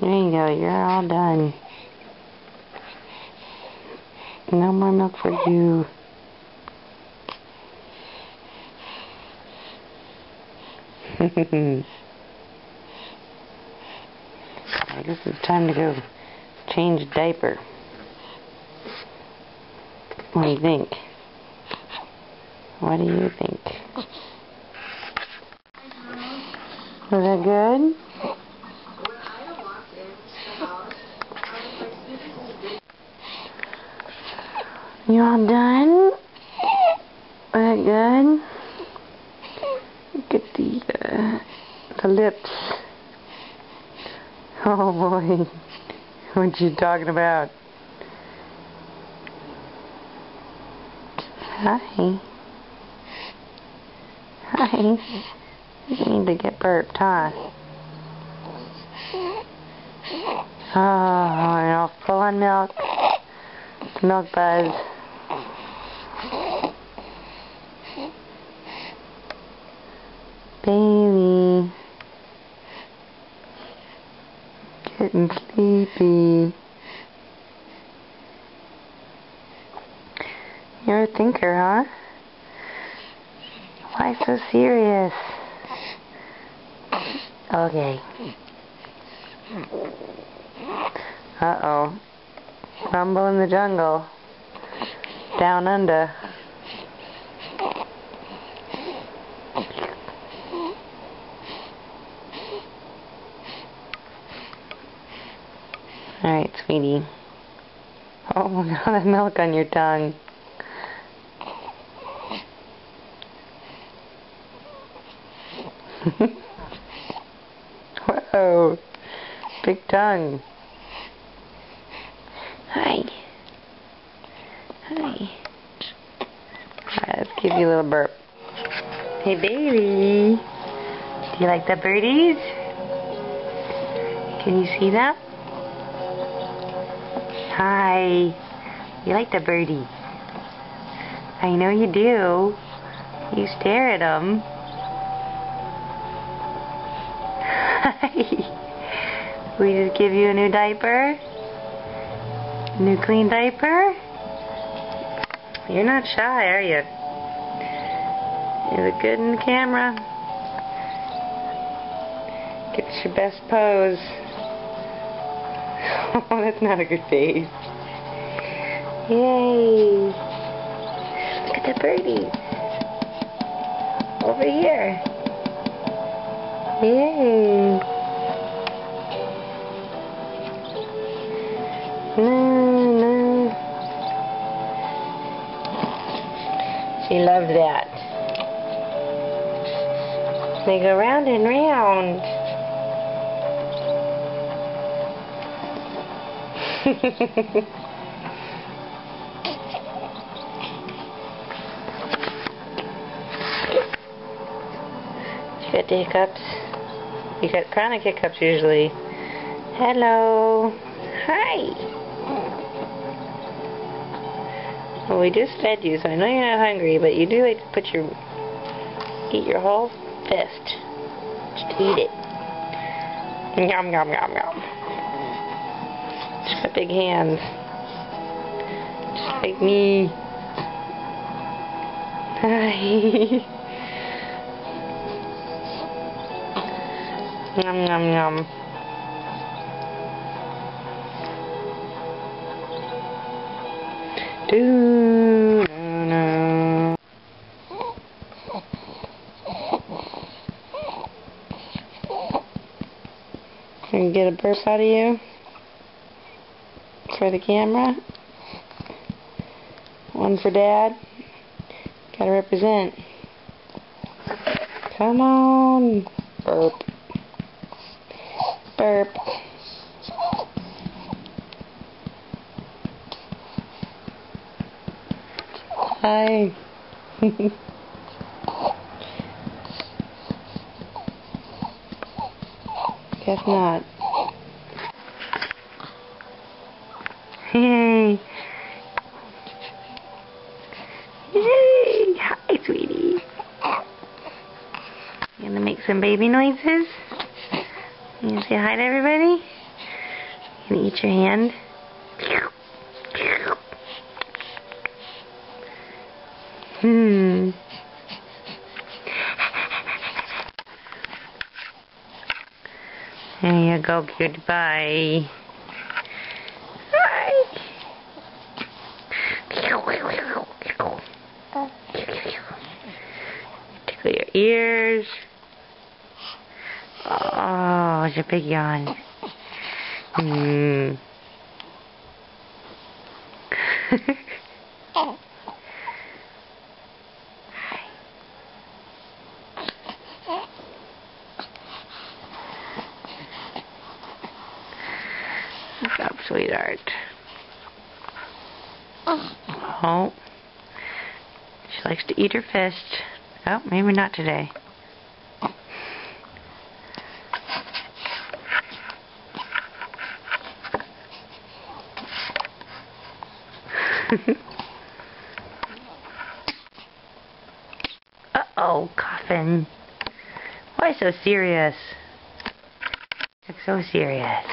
There you go, you're all done. No more milk for you. I guess it's time to go change a diaper. What do you think? What do you think? Was that good? You all done? Was that good? Look at the lips. Oh boy. What you talking about? Hi. Hi. You need to get burped, huh? Oh, no, full on milk. Milk buzz. Baby. Getting sleepy. You're a thinker, huh? Why so serious? Okay. Uh-oh. Rumble in the jungle. Down under. Alright, sweetie. Oh my god, that milk on your tongue. Whoa. Big tongue. Hi. Hi. Alright, let's give you a little burp. Hey, baby. Do you like the birdies? Can you see them? Hi. You like the birdie? I know you do. You stare at them. Hi. We just give you a new diaper? New clean diaper? You're not shy, are you? You look good in the camera. Get your best pose. Oh, that's not a good face. Yay! Look at the birdies. Over here. Yay! No. She loves that. They go round and round. You got the hiccups? You got chronic hiccups usually. Hello. Hi. Well, we just fed you, so I know you're not hungry, but you do like to eat your whole fist. Just eat it. Yum, yum, yum, yum. She's got big hands. Just like me. Hi. Yum, yum, yum. No. Can we get a burp out of you? For the camera? One for Dad? Gotta represent. Come on. Burp. Burp. Hi. Guess not. Yay. Yay. Hi, sweetie. You gonna make some baby noises? You gonna say hi to everybody? Can you eat your hand? There you go, goodbye. Hi. Tickle your ears. Oh, it's a big yawn. What's up, sweetheart? Oh. She likes to eat her fist. Oh, maybe not today. Uh-oh, coughing. Why so serious? Look so serious.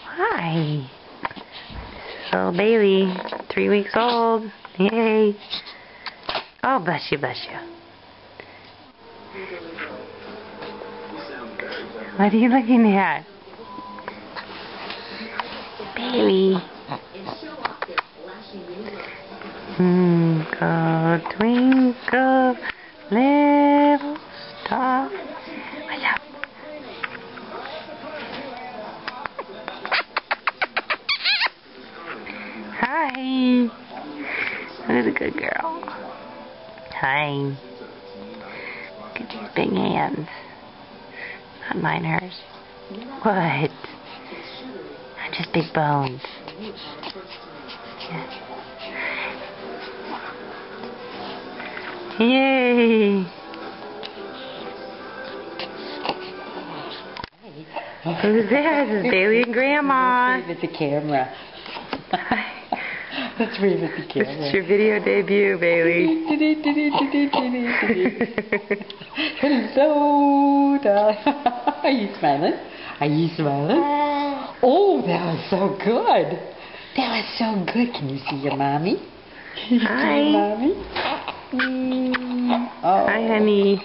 Hi. Little Bailey, 3 weeks old. Yay. Oh, bless you, bless you. What are you looking at? Bailey. Twinkle, twinkle, little star. What's up? Hi. Who's a good girl? Hi. Look at these big hands. Not mine, hers. What? Not just big bones. Yeah. Yay! Who's there? This is Bailey and Grandma. Let's wave at the camera. Let's wave at the camera. This is your video debut, Bailey. Hello, darling. Are you smiling? Are you smiling? Oh, that was so good. That was so good. Can you see your mommy? Can you Hi. see your mommy? Oh. Hi, honey.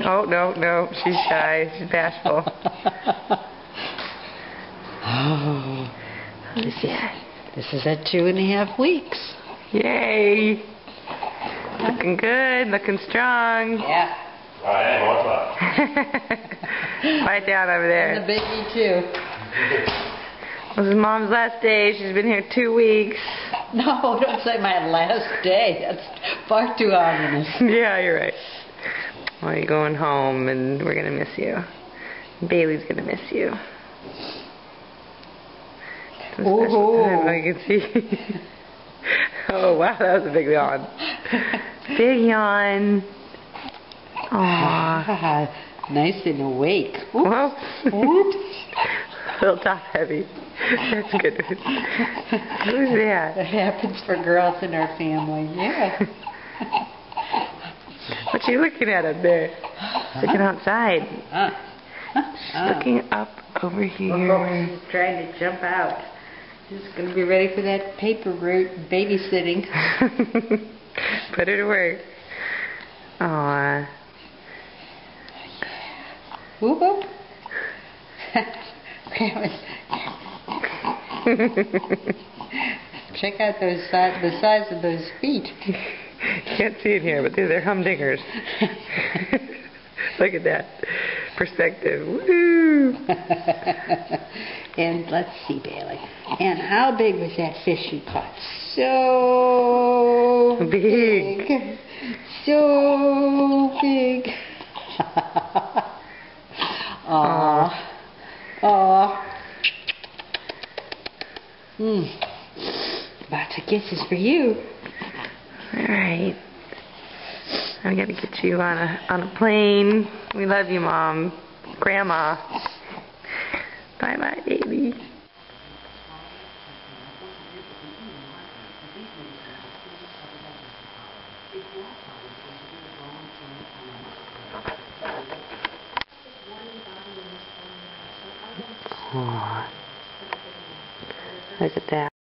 Oh, no. She's shy. She's bashful. Oh. This is at 2.5 weeks. Yay. Looking good. Looking strong. Yeah. Quiet down over there. And the baby, too. This is Mom's last day. She's been here 2 weeks. No, don't say my last day. That's far too ominous. Yeah, you're right. Well, you're going home, and we're going to miss you. Bailey's going to miss you. Oh, I can see. Oh, wow, that was a big yawn. Big yawn. Aww. Nice and awake. Oops. Well, Oops. a little top heavy. That's good. Who's that? That happens for girls in our family. Yeah. What you looking at up there? Looking outside. She's looking up over here. Oh, she's trying to jump out. She's going to be ready for that paper route babysitting. Put her to work. Aww. Whoop whoop. Check out the size of those feet. Can't see it here, but they're humdingers. Look at that perspective. Woo! And let's see, Bailey. And how big was that fish you caught? So big. So big. Aww. Aww. Lots of kisses for you. Alright. I'm gonna get you on a plane. We love you, Mom. Grandma. Bye-bye, baby. Aw. Look at that.